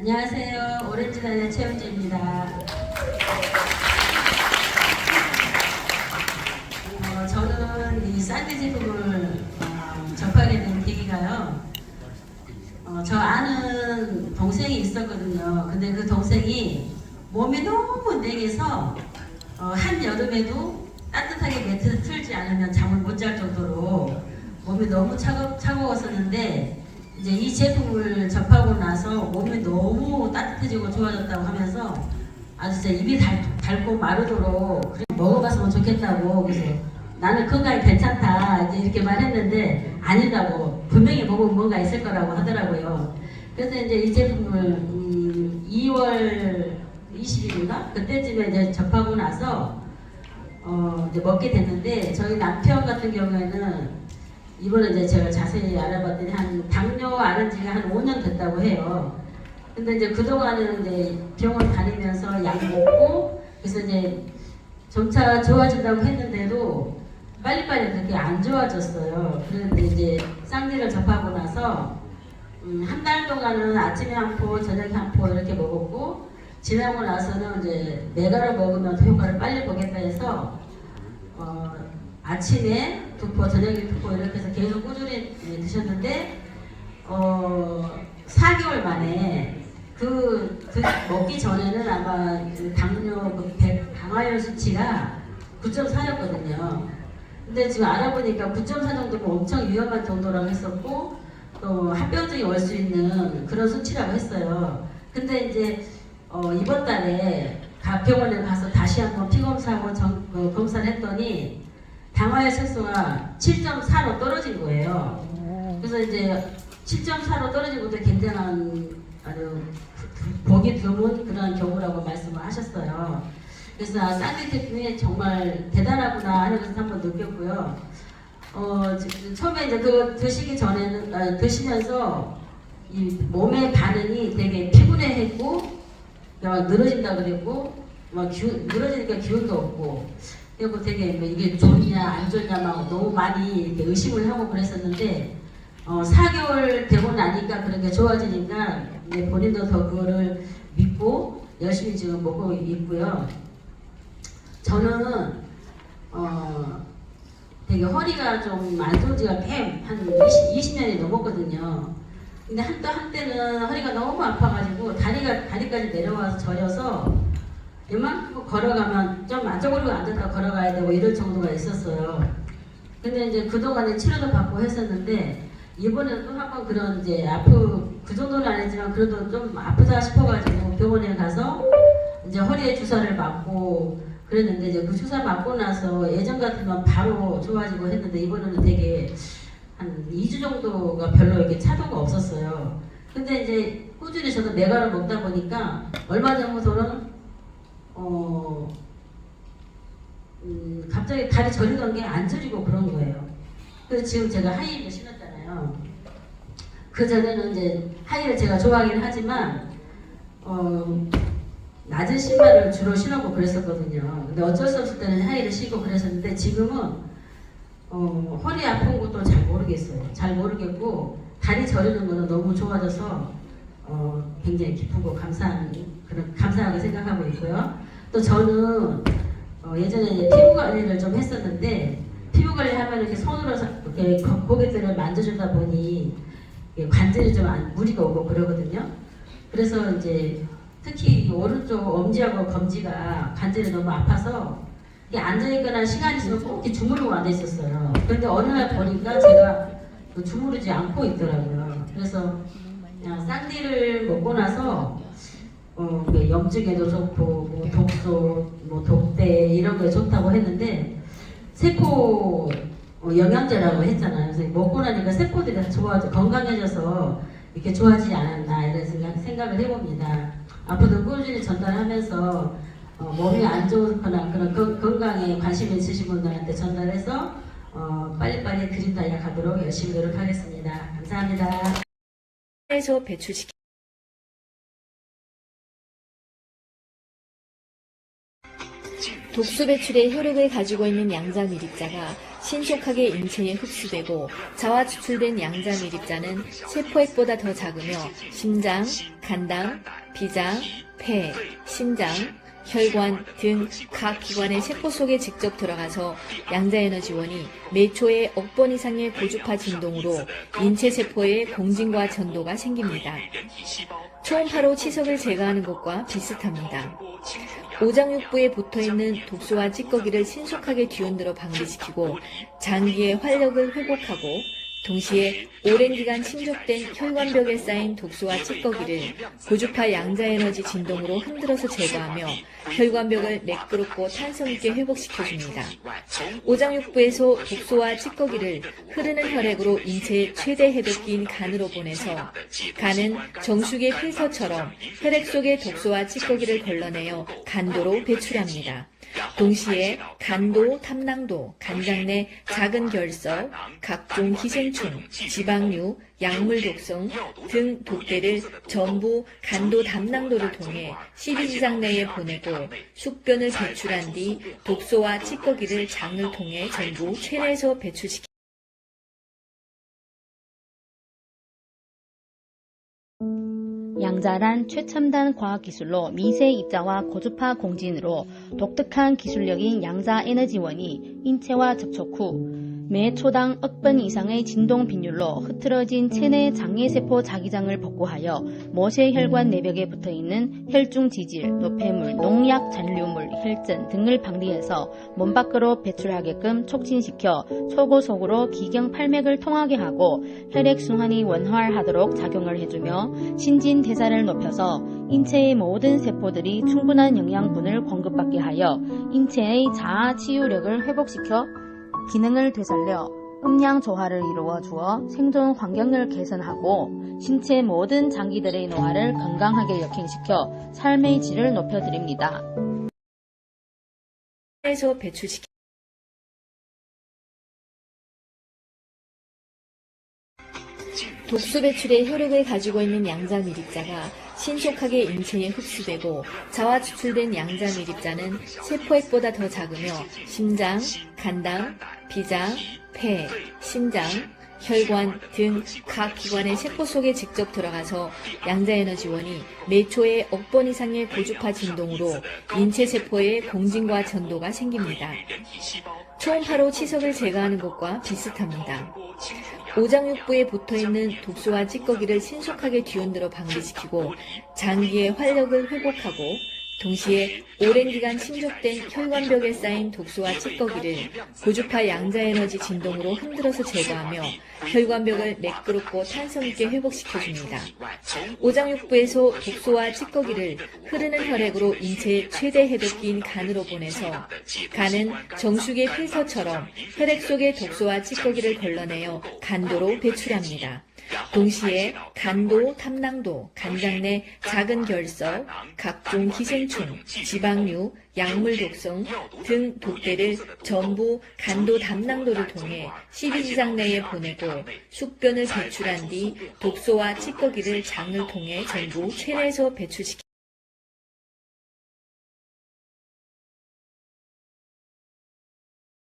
안녕하세요. 오렌지단의 최은지입니다. 저는 이 쌍디 제품을 접하게 된 계기가요. 저 아는 동생이 있었거든요. 근데 그 동생이 몸이 너무 냉해서 한여름에도 따뜻하게 매트를 틀지 않으면 잠을 못 잘 정도로 몸이 너무 차가웠었는데 이제 이 제품을 접하고 나서 몸이 너무 따뜻해지고 좋아졌다고 하면서 아주 진짜 입이 닳고 마르도록 먹어봤으면 좋겠다고. 그래서 나는 건강이 괜찮다 이제 이렇게 말했는데 아니라고, 분명히 먹으면 뭔가 있을 거라고 하더라고요. 그래서 이제 이 제품을 2월 20일인가 그때쯤에 이제 접하고 나서 이제 먹게 됐는데, 저희 남편 같은 경우에는 이번에 이제 제가 자세히 알아봤더니 한 당뇨 앓은 지가 한 5년 됐다고 해요. 근데 이제 그동안은 이제 병원 다니면서 약 먹고, 그래서 이제 점차 좋아진다고 했는데도 빨리빨리 그렇게 안 좋아졌어요. 그런데 이제 쌍디를 접하고 나서 한 달 동안은 아침에 한 포, 저녁에 한 포 이렇게 먹었고, 지나고 나서는 이제 메가를 먹으면 효과를 빨리 보겠다 해서 아침에 2포, 저녁에 2포 이렇게 해서 계속 꾸준히 드셨는데 4개월 만에 그 먹기 전에는 아마 그 당뇨 당화혈 수치가 9.4였거든요. 근데 지금 알아보니까 9.4 정도면 엄청 위험한 정도라고 했었고, 또 합병증이 올 수 있는 그런 수치라고 했어요. 근데 이제 이번 달에 각 병원에 가서 다시 한번 피검사하고 검사를 했더니 당화혈 색소가 7.4로 떨어진 거예요. 그래서 이제 7.4로 떨어진 것도 굉장한 아주 보기 드문 그런 경우라고 말씀을 하셨어요. 그래서 쌍디 제품이 정말 대단하구나 하는 것을 한번 느꼈고요. 처음에 이제 그 드시기 전에는 드시면서 이 몸의 반응이 되게 피곤해했고 막 늘어진다 그랬고, 막 늘어지니까 기운도 없고, 그리고 되게 뭐 이게 좋냐 안 좋냐 막 너무 많이 이렇게 의심을 하고 그랬었는데 4개월 되고 나니까 그렇게 좋아지니까 이제 본인도 더 그거를 믿고 열심히 지금 먹고 있고요. 저는 되게 허리가 좀 안 좋은 지가 한 20년이 넘었거든요. 근데 한때는 허리가 너무 아파가지고 다리까지 내려와서 저려서 이만큼 걸어가면 좀 안쪽으로 앉았다 걸어가야 되고 이럴 정도가 있었어요. 근데 이제 그동안에 치료도 받고 했었는데 이번에 또 한번 그런 이제 그 정도는 아니지만 그래도 좀 아프다 싶어가지고 병원에 가서 이제 허리에 주사를 맞고 그랬는데, 이제 그 주사 맞고 나서 예전 같으면 바로 좋아지고 했는데 이번에는 되게 한 2주 정도가 별로 이렇게 차도가 없었어요. 근데 이제 꾸준히 저도 메가를 먹다 보니까 얼마 전부터는 갑자기 다리 저리던 게 안 저리고 그런 거예요. 그래서 지금 제가 하이힐을 신었잖아요. 그 전에는 이제 하이힐을 제가 좋아하긴 하지만 낮은 신발을 주로 신었고 그랬었거든요. 근데 어쩔 수 없을 때는 하이힐을 신고 그랬었는데 지금은 허리 아픈 것도 잘 모르겠어요. 잘 모르겠고 다리 저리는 거는 너무 좋아져서 굉장히 기쁘고 감사하게 생각하고 있고요. 또 저는 예전에 피부 관리를 좀 했었는데, 피부 관리하면 이렇게 손으로 이렇게 고객들을 만져주다 보니 관절이 좀 무리가 오고 그러거든요. 그래서 이제 특히 오른쪽 엄지하고 검지가 관절이 너무 아파서 앉아있거나 시간이 있으면 꼭 이렇게 주무르고 앉아있었어요. 그런데 어느 날 보니까 제가 주무르지 않고 있더라고요. 그래서 그냥 쌍디를 먹고 나서 염증에도 좋고 뭐 독소, 뭐 독대 이런 거에 좋다고 했는데 세포 영양제라고 했잖아요. 그래서 먹고 나니까 세포들이 다 건강해져서 이렇게 좋아지지 않았나 이런 생각을 해봅니다. 앞으로도 꾸준히 전달하면서 몸이 안 좋거나 그런 건강에 관심 있으신 분들한테 전달해서 빨리빨리 드림다이아 가도록 열심히 노력하겠습니다. 감사합니다. 에서 배출시키 독소 배출의 효력을 가지고 있는 양자 미립자가 신속하게 인체에 흡수되고 자와 추출된 양자 밀입자는 세포액보다 더 작으며 심장, 간당, 비장, 폐, 신장, 혈관 등 각 기관의 세포 속에 직접 들어가서 양자에너지원이 매 초에 억 번 이상의 고주파 진동으로 인체 세포에 공진과 전도가 생깁니다. 초음파로 치석을 제거하는 것과 비슷합니다. 오장육부에 붙어있는 독소와 찌꺼기를 신속하게 뒤흔들어 방비시키고 장기의 활력을 회복하고 동시에 오랜 기간 침적된 혈관벽에 쌓인 독소와 찌꺼기를 고주파 양자에너지 진동으로 흔들어서 제거하며 혈관벽을 매끄럽고 탄성 있게 회복시켜줍니다. 오장육부에서 독소와 찌꺼기를 흐르는 혈액으로 인체의 최대 해독기인 간으로 보내서 간은 정수기의 필터처럼 혈액 속의 독소와 찌꺼기를 걸러내어 간도로 배출합니다. 동시에 간도, 탐낭도, 간장 내 작은 결석, 각종 기생충, 지방류, 약물 독성 등 독대를 전부 간도 담낭도를 통해 십이지장 내에 보내고 숙변을 배출한 뒤 독소와 찌꺼기를 장을 통해 전부 체내에서 배출시킵니다. 양자란 최첨단 과학기술로 미세 입자와 고주파 공진으로 독특한 기술력인 양자 에너지원이 인체와 접촉 후 매 초당 억번 이상의 진동 빈율로 흐트러진 체내 장내세포 자기장을 복구하여 모세혈관 내벽에 붙어있는 혈중 지질, 노폐물, 농약 잔류물, 혈전 등을 방리해서 몸 밖으로 배출하게끔 촉진시켜 초고속으로 기경팔맥을 통하게 하고 혈액순환이 원활하도록 작용을 해주며 신진대사를 높여서 인체의 모든 세포들이 충분한 영양분을 공급받게 하여 인체의 자아 치유력을 회복시켜 기능을 되살려 음양 조화를 이루어 주어 생존 환경을 개선하고 신체 모든 장기들의 노화를 건강하게 역행시켜 삶의 질을 높여드립니다. 에서 배출시킵니다. 독소 배출의 효력을 가지고 있는 양자 밀입자가 신속하게 인체에 흡수되고 자와 추출된 양자 밀입자는 세포액보다 더 작으며 심장, 간당, 비장, 폐, 신장, 혈관 등 각 기관의 세포 속에 직접 들어가서 양자에너지원이 매 초에 억 번 이상의 고주파 진동으로 인체 세포에 공진과 전도가 생깁니다. 초음파로 치석을 제거하는 것과 비슷합니다. 오장육부에 붙어있는 독소와 찌꺼기를 신속하게 뒤흔들어 방비시키고 장기의 활력을 회복하고 동시에 오랜 기간 침적된 혈관벽에 쌓인 독소와 찌꺼기를 고주파 양자에너지 진동으로 흔들어서 제거하며 혈관벽을 매끄럽고 탄성 있게 회복시켜줍니다. 오장육부에서 독소와 찌꺼기를 흐르는 혈액으로 인체의 최대 해독기인 간으로 보내서 간은 정수기의 필터처럼 혈액 속의 독소와 찌꺼기를 걸러내어 간도로 배출합니다. 동시에 간도, 탐낭도, 간장 내 작은 결석, 각종 기생충, 지방류, 약물 독성 등 독대를 전부 간도 담낭도를 통해 십이지장 내에 보내고 숙변을 배출한 뒤 독소와 찌꺼기를 장을 통해 전부 체내에서 배출시킵니다.